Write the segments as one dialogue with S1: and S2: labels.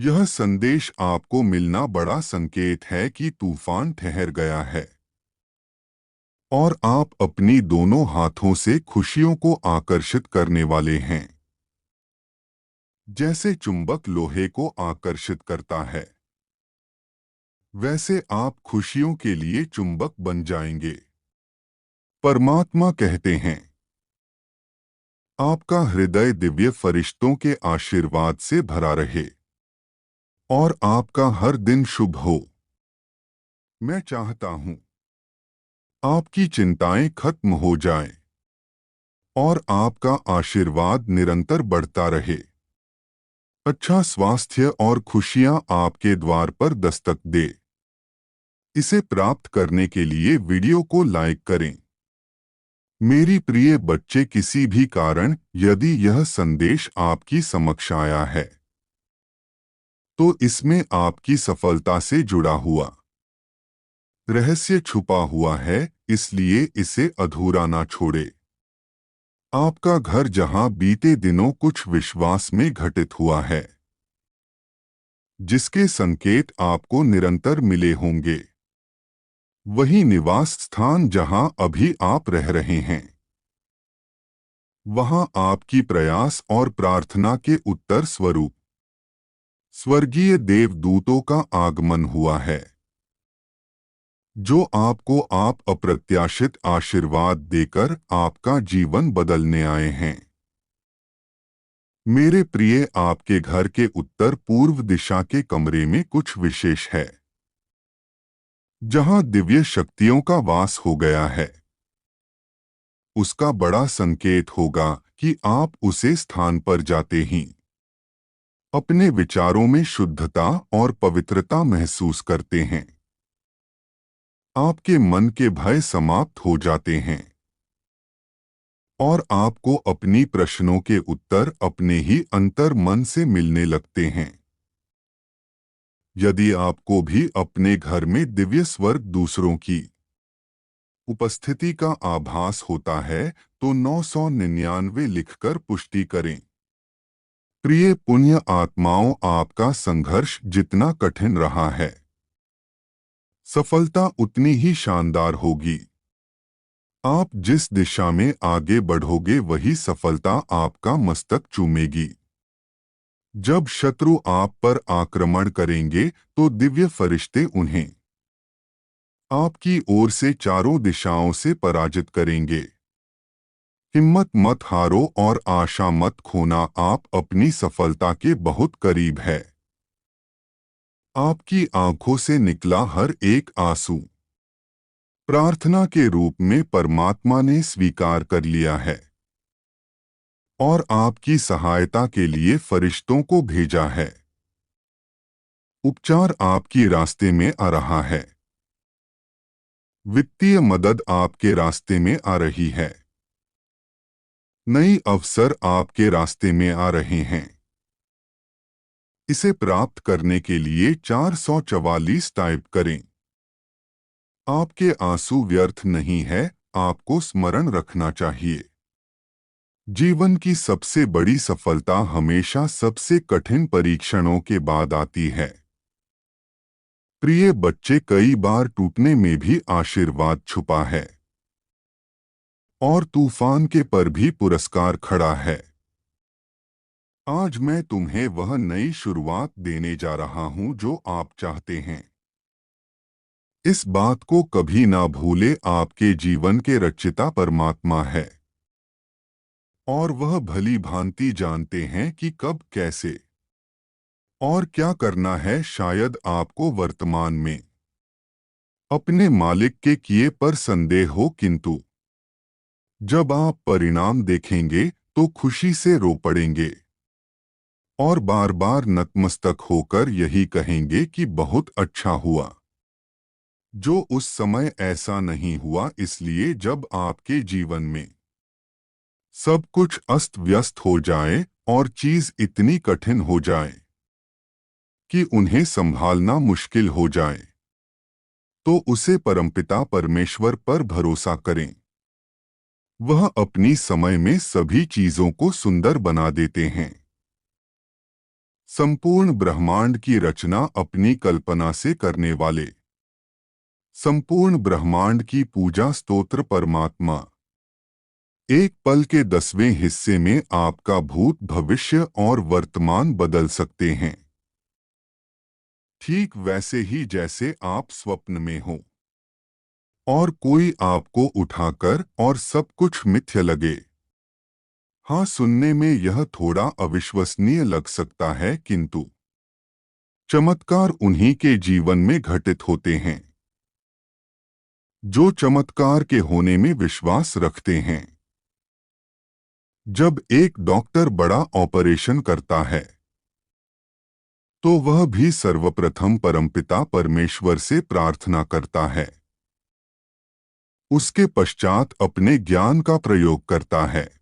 S1: यह संदेश आपको मिलना बड़ा संकेत है कि तूफान ठहर गया है और आप अपनी दोनों हाथों से खुशियों को आकर्षित करने वाले हैं। जैसे चुंबक लोहे को आकर्षित करता है, वैसे आप खुशियों के लिए चुंबक बन जाएंगे। परमात्मा कहते हैं, आपका हृदय दिव्य फरिश्तों के आशीर्वाद से भरा रहे और आपका हर दिन शुभ हो। मैं चाहता हूं आपकी चिंताएं खत्म हो जाएं और आपका आशीर्वाद निरंतर बढ़ता रहे। अच्छा स्वास्थ्य और खुशियां आपके द्वार पर दस्तक दे। इसे प्राप्त करने के लिए वीडियो को लाइक करें। मेरी प्रिय बच्चे, किसी भी कारण यदि यह संदेश आपकी समक्ष आया है तो इसमें आपकी सफलता से जुड़ा हुआ रहस्य छुपा हुआ है, इसलिए इसे अधूरा ना छोड़े। आपका घर जहां बीते दिनों कुछ विश्वास में घटित हुआ है, जिसके संकेत आपको निरंतर मिले होंगे, वही निवास स्थान जहां अभी आप रह रहे हैं, वहां आपकी प्रयास और प्रार्थना के उत्तर स्वरूप स्वर्गीय देवदूतों का आगमन हुआ है, जो आपको आप अप्रत्याशित आशीर्वाद देकर आपका जीवन बदलने आए हैं। मेरे प्रिय, आपके घर के उत्तर पूर्व दिशा के कमरे में कुछ विशेष है, जहां दिव्य शक्तियों का वास हो गया है। उसका बड़ा संकेत होगा कि आप उसे स्थान पर जाते ही अपने विचारों में शुद्धता और पवित्रता महसूस करते हैं। आपके मन के भय समाप्त हो जाते हैं और आपको अपनी प्रश्नों के उत्तर अपने ही अंतर मन से मिलने लगते हैं। यदि आपको भी अपने घर में दिव्य स्वर्ग दूसरों की उपस्थिति का आभास होता है तो 999 लिखकर पुष्टि करें। प्रिय पुण्य आत्माओं, आपका संघर्ष जितना कठिन रहा है, सफलता उतनी ही शानदार होगी। आप जिस दिशा में आगे बढ़ोगे वही सफलता आपका मस्तक चूमेगी। जब शत्रु आप पर आक्रमण करेंगे तो दिव्य फरिश्ते उन्हें आपकी ओर से चारों दिशाओं से पराजित करेंगे। हिम्मत मत हारो और आशा मत खोना, आप अपनी सफलता के बहुत करीब है। आपकी आंखों से निकला हर एक आंसू प्रार्थना के रूप में परमात्मा ने स्वीकार कर लिया है और आपकी सहायता के लिए फरिश्तों को भेजा है। उपचार आपकी रास्ते में आ रहा है। वित्तीय मदद आपके रास्ते में आ रही है। नई अवसर आपके रास्ते में आ रहे हैं। इसे प्राप्त करने के लिए 444 टाइप करें। आपके आंसू व्यर्थ नहीं है, आपको स्मरण रखना चाहिए। जीवन की सबसे बड़ी सफलता हमेशा सबसे कठिन परीक्षणों के बाद आती है। प्रिय बच्चे, कई बार टूटने में भी आशीर्वाद छुपा है और तूफान के पर भी पुरस्कार खड़ा है। आज मैं तुम्हें वह नई शुरुआत देने जा रहा हूं जो आप चाहते हैं। इस बात को कभी ना भूले, आपके जीवन के रचयिता परमात्मा है और वह भली भांति जानते हैं कि कब, कैसे और क्या करना है। शायद आपको वर्तमान में अपने मालिक के किए पर संदेह हो, किंतु जब आप परिणाम देखेंगे तो खुशी से रो पड़ेंगे और बार बार नतमस्तक होकर यही कहेंगे कि बहुत अच्छा हुआ जो उस समय ऐसा नहीं हुआ, इसलिए जब आपके जीवन में सब कुछ अस्त व्यस्त हो जाए और चीज इतनी कठिन हो जाए कि उन्हें संभालना मुश्किल हो जाए, तो उसे परमपिता परमेश्वर पर भरोसा करें। वह अपनी समय में सभी चीजों को सुंदर बना देते हैं। संपूर्ण ब्रह्मांड की रचना अपनी कल्पना से करने वाले, संपूर्ण ब्रह्मांड की पूजा स्तोत्र परमात्मा। एक पल के 10वें हिस्से में आपका भूत, भविष्य और वर्तमान बदल सकते हैं, ठीक वैसे ही जैसे आप स्वप्न में हो और कोई आपको उठाकर और सब कुछ मिथ्य लगे। हाँ, सुनने में यह थोड़ा अविश्वसनीय लग सकता है, किंतु चमत्कार उन्हीं के जीवन में घटित होते हैं जो चमत्कार के होने में विश्वास रखते हैं। जब एक डॉक्टर बड़ा ऑपरेशन करता है तो वह भी सर्वप्रथम परमपिता परमेश्वर से प्रार्थना करता है। उसके पश्चात अपने ज्ञान का प्रयोग करता है,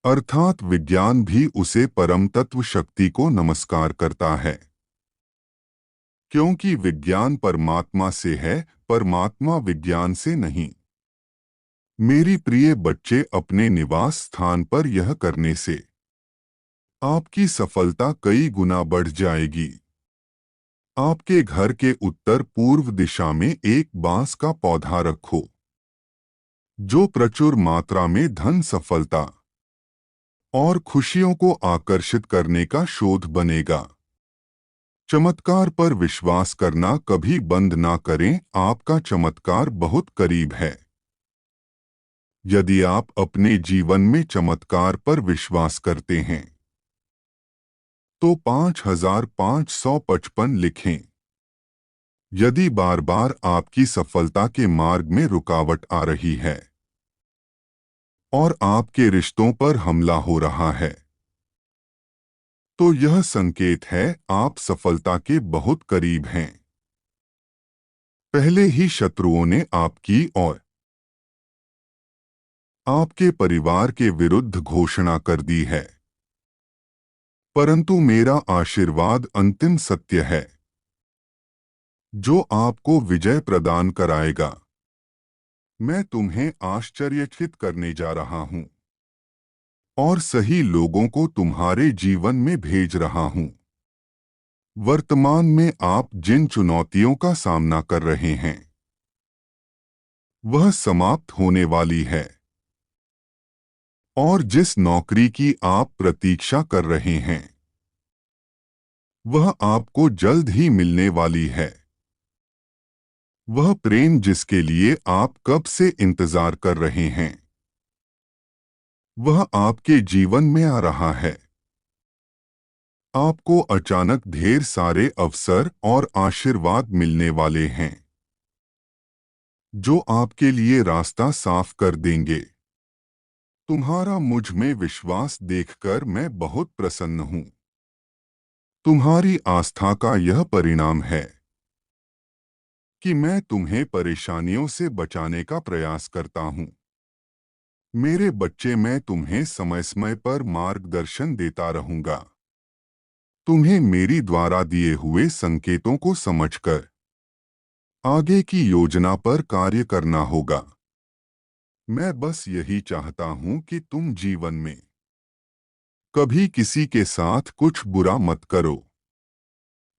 S1: अर्थात विज्ञान भी उसे परम तत्व शक्ति को नमस्कार करता है, क्योंकि विज्ञान परमात्मा से है, परमात्मा विज्ञान से नहीं। मेरी प्रिय बच्चे, अपने निवास स्थान पर यह करने से आपकी सफलता कई गुना बढ़ जाएगी। आपके घर के उत्तर पूर्व दिशा में एक बांस का पौधा रखो, जो प्रचुर मात्रा में धन, सफलता और खुशियों को आकर्षित करने का शोध बनेगा। चमत्कार पर विश्वास करना कभी बंद ना करें, आपका चमत्कार बहुत करीब है। यदि आप अपने जीवन में चमत्कार पर विश्वास करते हैं तो 5555 लिखें। यदि बार बार आपकी सफलता के मार्ग में रुकावट आ रही है और आपके रिश्तों पर हमला हो रहा है तो यह संकेत है आप सफलता के बहुत करीब हैं। पहले ही शत्रुओं ने आपकी और आपके परिवार के विरुद्ध घोषणा कर दी है, परंतु मेरा आशीर्वाद अंतिम सत्य है जो आपको विजय प्रदान कराएगा। मैं तुम्हें आश्चर्यचकित करने जा रहा हूं और सही लोगों को तुम्हारे जीवन में भेज रहा हूं। वर्तमान में आप जिन चुनौतियों का सामना कर रहे हैं वह समाप्त होने वाली है और जिस नौकरी की आप प्रतीक्षा कर रहे हैं वह आपको जल्द ही मिलने वाली है। वह प्रेम जिसके लिए आप कब से इंतजार कर रहे हैं वह आपके जीवन में आ रहा है। आपको अचानक ढेर सारे अवसर और आशीर्वाद मिलने वाले हैं जो आपके लिए रास्ता साफ कर देंगे। तुम्हारा मुझ में विश्वास देखकर मैं बहुत प्रसन्न हूं। तुम्हारी आस्था का यह परिणाम है कि मैं तुम्हें परेशानियों से बचाने का प्रयास करता हूं। मेरे बच्चे, मैं तुम्हें समय समय पर मार्गदर्शन देता रहूंगा। तुम्हें मेरी द्वारा दिए हुए संकेतों को समझकर आगे की योजना पर कार्य करना होगा। मैं बस यही चाहता हूं कि तुम जीवन में कभी किसी के साथ कुछ बुरा मत करो।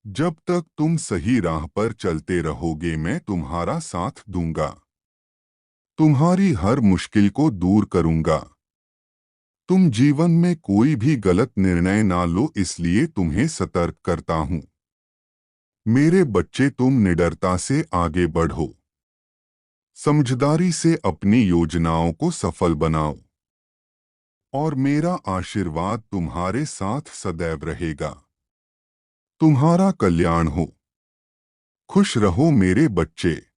S1: जब तक तुम सही राह पर चलते रहोगे मैं तुम्हारा साथ दूंगा, तुम्हारी हर मुश्किल को दूर करूंगा। तुम जीवन में कोई भी गलत निर्णय ना लो, इसलिए तुम्हें सतर्क करता हूं। मेरे बच्चे, तुम निडरता से आगे बढ़ो, समझदारी से अपनी योजनाओं को सफल बनाओ और मेरा आशीर्वाद तुम्हारे साथ सदैव रहेगा। तुम्हारा कल्याण हो। खुश रहो मेरे बच्चे।